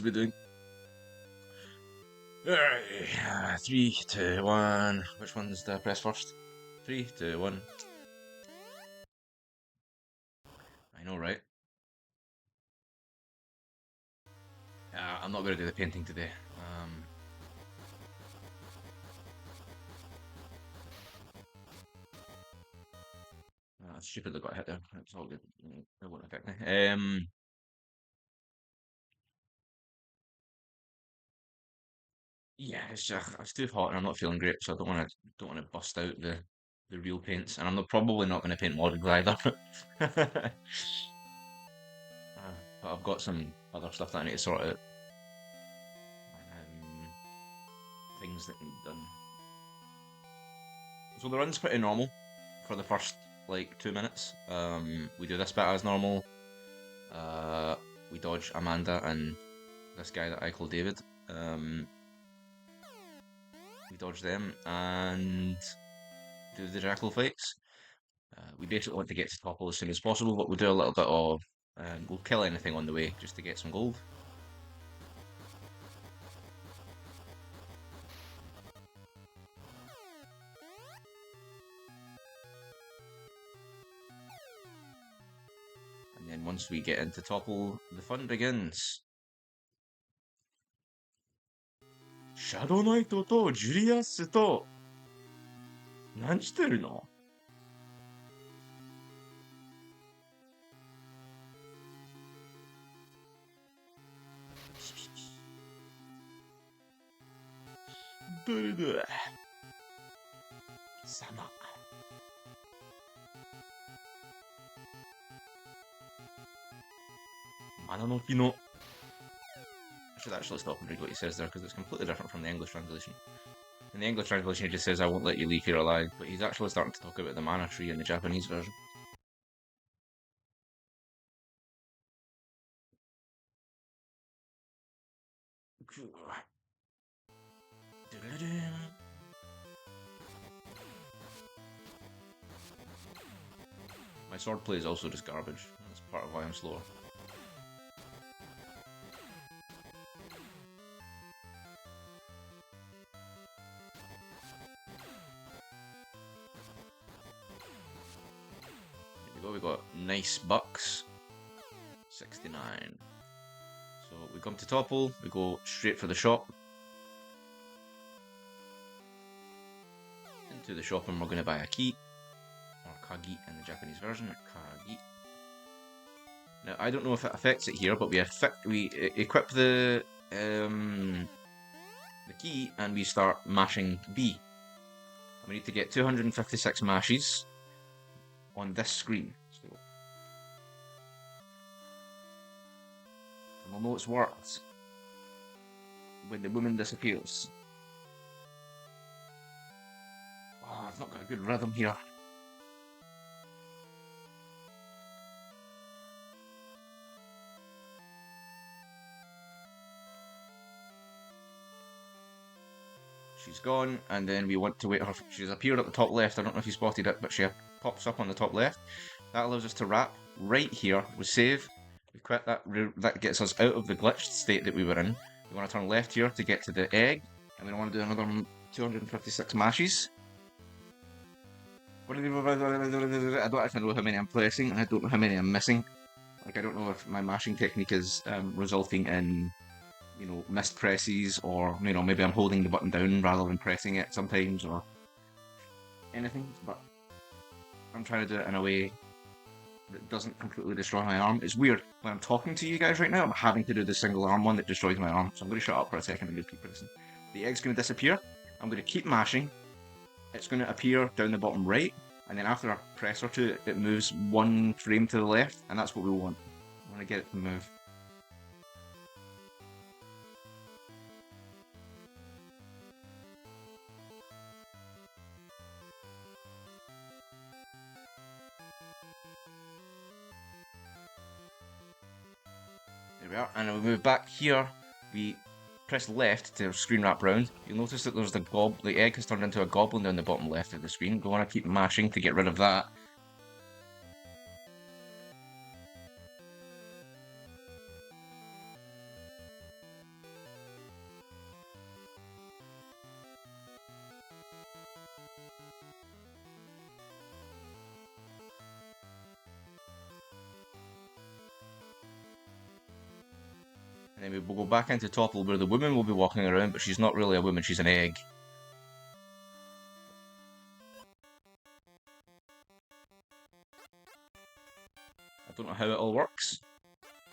We doing? Alright, 3, 2, 1. Which one's the press first? 3, 2, 1. I know, right? I'm not going to do the painting today. That's stupid that got hit there. It's all good. It won't affect me. Yeah, it's too hot and I'm not feeling great, so I don't want to bust out the real paints, and probably not going to paint models either. But I've got some other stuff that I need to sort out. Um, Things that need done. So the run's pretty normal for the first like 2 minutes. We do this bit as normal. We dodge Amanda and this guy that I call David. We dodge them and do the jackal fights. We basically want to get to Topple as soon as possible, but we'll do a little bit of. We'll kill anything on the way just to get some gold. And then once we get into Topple, the fun begins. Shadow Knight とジュリアスと何してるの？どれどれ様。Mananokino. I should actually stop and read what he says there because it's completely different from the English translation. In the English translation, he just says, "I won't let you leave here alive," but he's actually starting to talk about the mana tree in the Japanese version. My swordplay is also just garbage. That's part of why I'm slower. We got nice bucks. 69. So we come to Topple, we go straight for the shop. Into the shop, and we're going to buy a key, or kagi in the Japanese version, kagi. Now I don't know if it affects it here, but we equip the key and we start mashing B. And we need to get 256 mashes on this screen. So we'll know it's worked when the woman disappears. Oh, I've not got a good rhythm here. She's gone, and then we want to wait her. She's appeared at the top left. I don't know if you spotted it, but she pops up on the top left. That allows us to wrap right here. We save. We quit that. That gets us out of the glitched state that we were in. We want to turn left here to get to the egg, and we want to do another 256 mashes. I don't actually know how many I'm placing, and I don't know how many I'm missing. Like, I don't know if my mashing technique is resulting in, missed presses, or, maybe I'm holding the button down rather than pressing it sometimes, or anything, but I'm trying to do it in a way that doesn't completely destroy my arm. It's weird. When I'm talking to you guys right now, I'm having to do the single arm one that destroys my arm, so I'm going to shut up for a second and just keep pressing. The egg's going to disappear. I'm going to keep mashing. It's going to appear down the bottom right, and then after a press or two, it moves one frame to the left, and that's what we want. I want to get it to move. There we are, and then we move back here. We press left to screen wrap round. You'll notice that there's the egg has turned into a goblin down the bottom left of the screen. We want to keep mashing to get rid of that. And then we will go back into Topple where the woman will be walking around, but she's not really a woman, she's an egg. I don't know how it all works,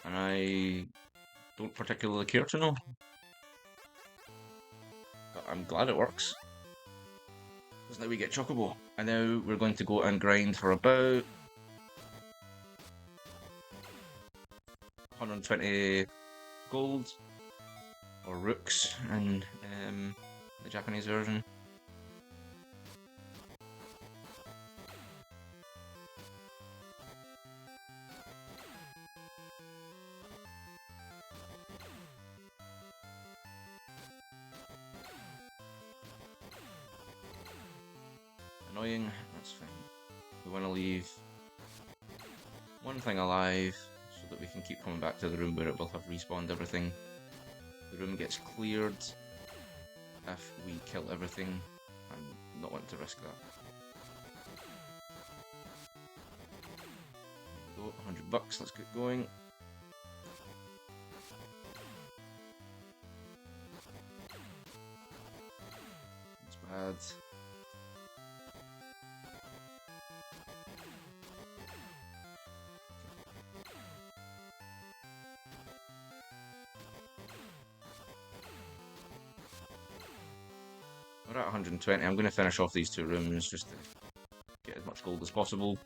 and I don't particularly care to know. But I'm glad it works. Because now we get Chocobo. And now we're going to go and grind for about 120 gold, or rooks in the Japanese version. Annoying, that's fine. We want to leave one thing alive so that we can keep coming back to the room where it will have respawned everything. The room gets cleared if we kill everything. I'm not wanting to risk that. There we go, 100 bucks, let's get going. That's bad. We're at 120. I'm going to finish off these two rooms just to get as much gold as possible.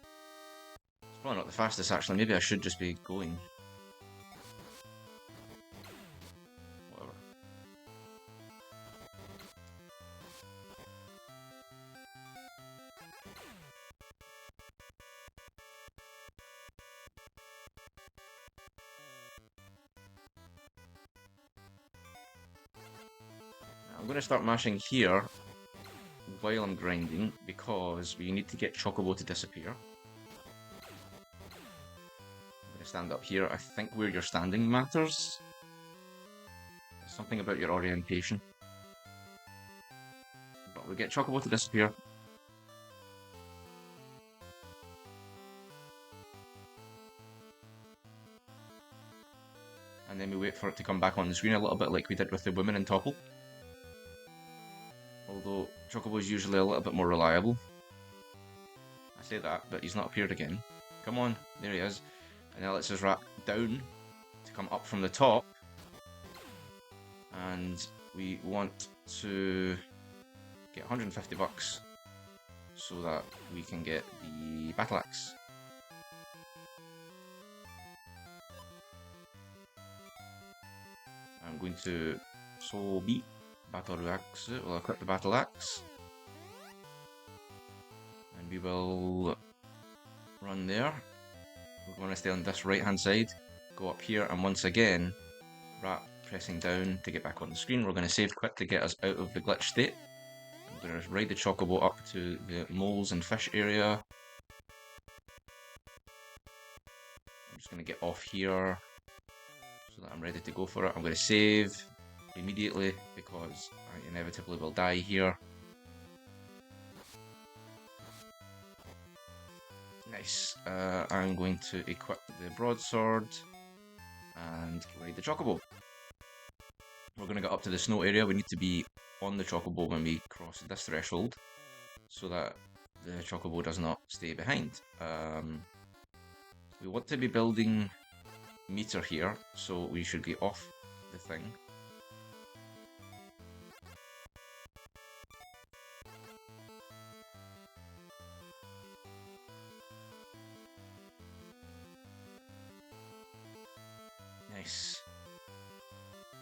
It's probably not the fastest actually, maybe I should just be going. Whatever. I'm going to start mashing here while I'm grinding because we need to get Chocobo to disappear. I'm going to stand up here. I think where you're standing matters. There's something about your orientation. But we get Chocobo to disappear. And then we wait for it to come back on the screen a little bit like we did with the women in Topple. Although Chocobo is usually a little bit more reliable. I say that, but he's not appeared again. Come on, there he is. And now lets us wrap down to come up from the top. And we want to get 150 bucks so that we can get the battle axe. I'm going to Sobi Battle Axe. We'll equip the battle axe. And we will run there. We're going to stay on this right hand side, go up here, and once again, wrap pressing down to get back on the screen. We're going to save quick to get us out of the glitch state. I'm going to ride the Chocobo up to the moles and fish area. I'm just going to get off here so that I'm ready to go for it. I'm going to save immediately because I inevitably will die here. Nice. I'm going to equip the broadsword and ride the Chocobo. We're going to get up to the snow area. We need to be on the Chocobo when we cross this threshold so that the Chocobo does not stay behind. We want to be building meter here, so we should get off the thing. Nice.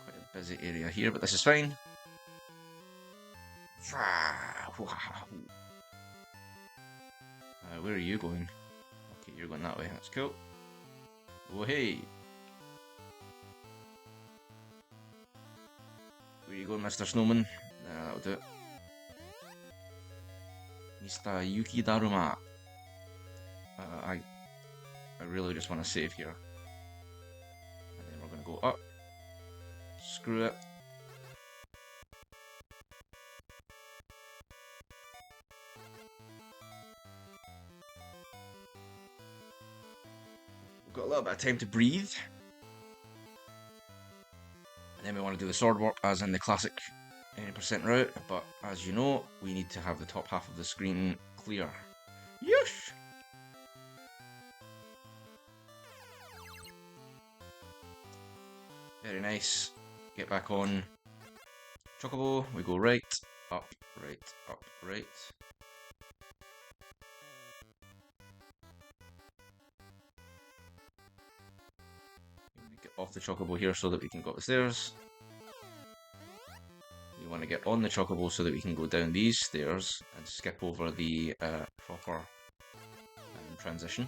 Quite a busy area here, but this is fine. Where are you going? Okay, you're going that way, that's cool. Oh hey! Where you going, Mr. Snowman? That'll do it. Mr. Yuki Daruma. I really just want to save here. And then we're going to go up. Screw it. We've got a little bit of time to breathe. Then we want to do the sword warp as in the classic 80% route, but as you know, we need to have the top half of the screen clear. Yeesh! Very nice. Get back on Chocobo, we go right, up, right, up, right. Get off the Chocobo here so that we can go up the stairs. We want to get on the Chocobo so that we can go down these stairs and skip over the proper transition.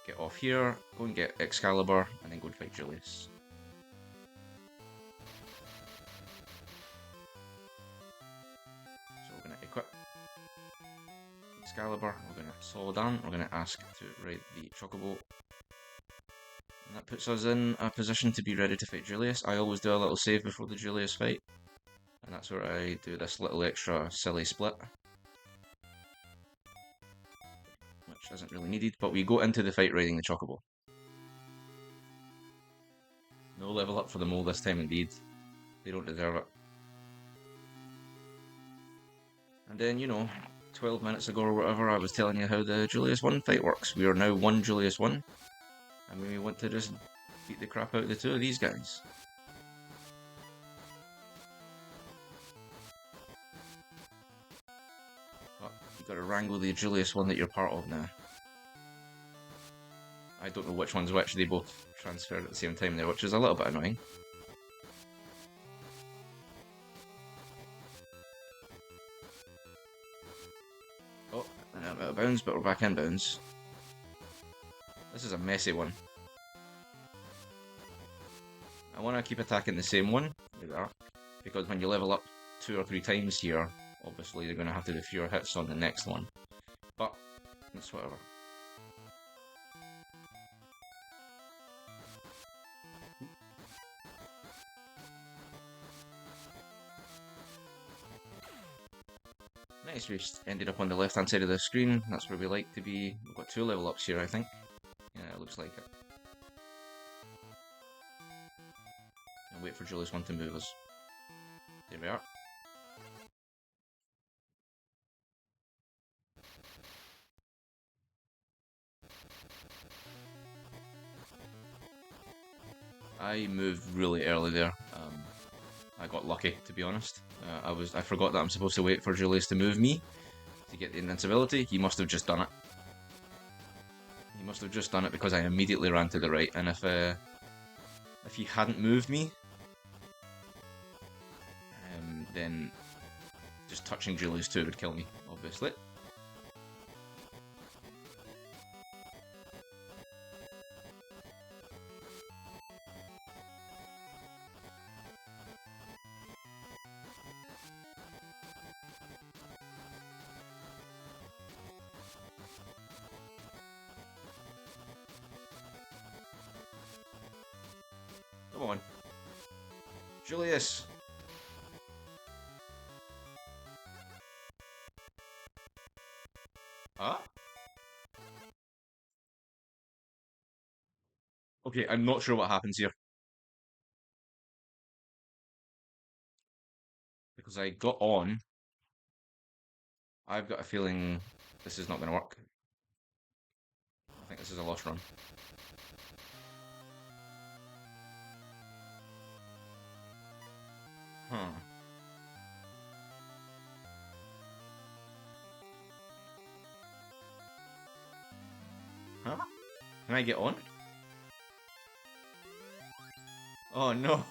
Get off here, go and get Excalibur, and then go and fight Julius. So we're going to equip Excalibur, we're going to slow down, we're going to ask to ride the Chocobo. And that puts us in a position to be ready to fight Julius. I always do a little save before the Julius fight. And that's where I do this little extra silly split. Which isn't really needed, but we go into the fight riding the Chocobo. No level up for the mole this time indeed. They don't deserve it. And then, you know, 12 minutes ago or whatever, I was telling you how the Julius 1 fight works. We are now 1 Julius 1. And we want to just beat the crap out of the two of these guys. But you've got to wrangle the Julius 1 that you're part of now. I don't know which one's which, they both transferred at the same time there, which is a little bit annoying. Oh, I'm out of bounds, but we're back in bounds. This is a messy one. I want to keep attacking the same one, like that, because when you level up 2 or 3 times here, obviously you're going to have to do fewer hits on the next one. But, it's whatever. Nice, we ended up on the left hand side of the screen, that's where we like to be. We've got 2 level ups here, I think. Yeah, it looks like it. And wait for Julius 1 to move us. There we are. I moved really early there. I got lucky, to be honest. I forgot that I'm supposed to wait for Julius to move me to get the invincibility. He must have just done it. He must have just done it because I immediately ran to the right. And if he hadn't moved me, then just touching Julius 2 would kill me, obviously. Come on. Julius! Huh? Okay, I'm not sure what happens here. Because I got on. I've got a feeling this is not going to work. I think this is a lost run. Huh. Huh? Can I get on? Oh no.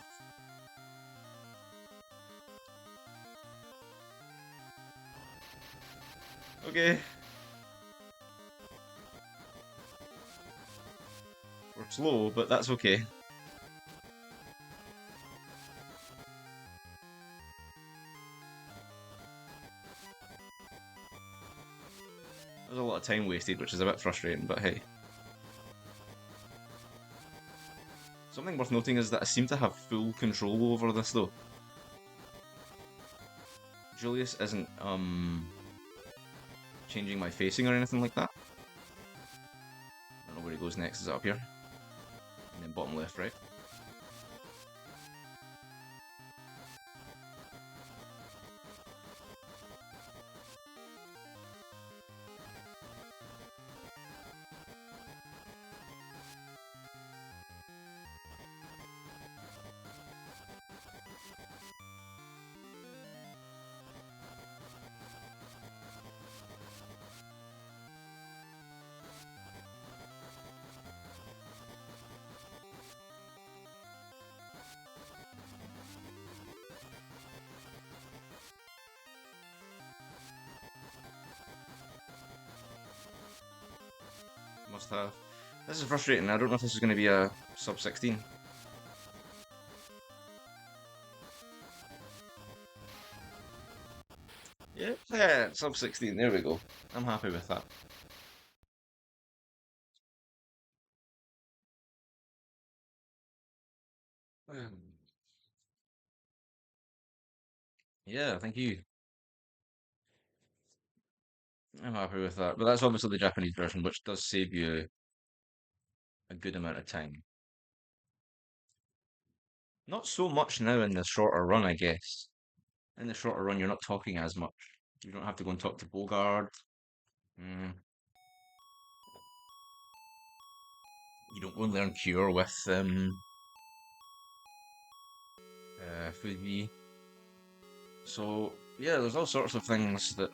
Okay. We're slow, but that's okay. There's a lot of time wasted, which is a bit frustrating, but hey. Something worth noting is that I seem to have full control over this though. Julius isn't changing my facing or anything like that. I don't know where he goes next, is it up here? And then bottom left, right? Must have. This is frustrating. I don't know if this is going to be a sub 16. Yeah, sub 16. There we go. I'm happy with that. Yeah, thank you. I'm happy with that. But that's obviously the Japanese version, which does save you a good amount of time. Not so much now in the shorter run, I guess. In the shorter run, you're not talking as much. You don't have to go and talk to Bogard. Mm. You don't go and learn Cure with Fuji. So yeah, there's all sorts of things that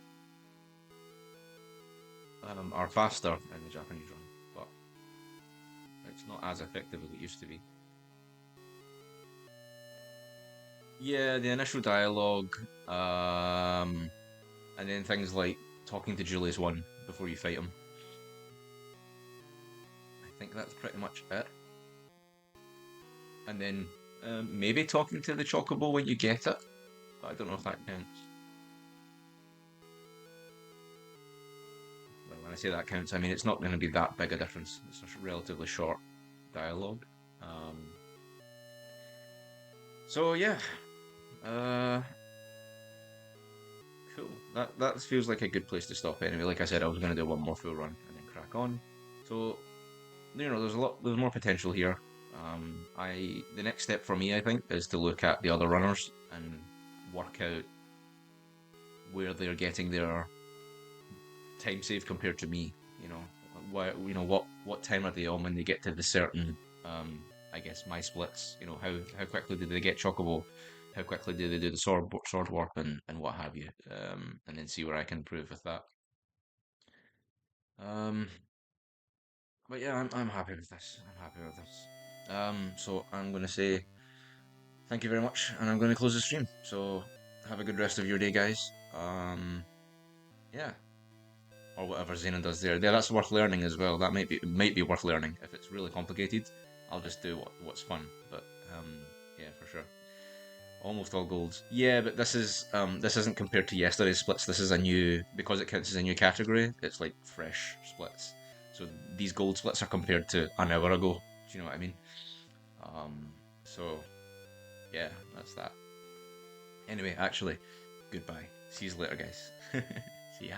are faster in the Japanese run, but it's not as effective as it used to be. Yeah, the initial dialogue, and then things like talking to Julius one before you fight him. I think that's pretty much it. And then maybe talking to the Chocobo when you get it, but I don't know if that counts. Well, when I say that counts, I mean it's not going to be that big a difference. It's a relatively short dialogue. So yeah, uh, cool. That feels like a good place to stop anyway. Like I said, I was going to do one more full run and then crack on. So there's more potential here. The next step for me, I think, is to look at the other runners and work out where they're getting their time save compared to me. What time are they on when they get to the certain, I guess, my splits. How quickly do they get Chocobo? How quickly do they do the sword warp and what have you? And then see where I can improve with that. Um, but yeah, I'm happy with this. I'm happy with this. So I'm gonna say thank you very much, and I'm gonna close the stream. So have a good rest of your day, guys. Yeah, or whatever Xenon does there. Yeah, that's worth learning as well. That might be worth learning. If it's really complicated, I'll just do what's fun. But yeah, for sure. Almost all golds. Yeah, but this isn't compared to yesterday's splits. This is a new because it counts as a new category. It's like fresh splits. So these gold splits are compared to an hour ago. Do you know what I mean? So yeah, that's that. Anyway, actually, goodbye. See you later, guys. See ya.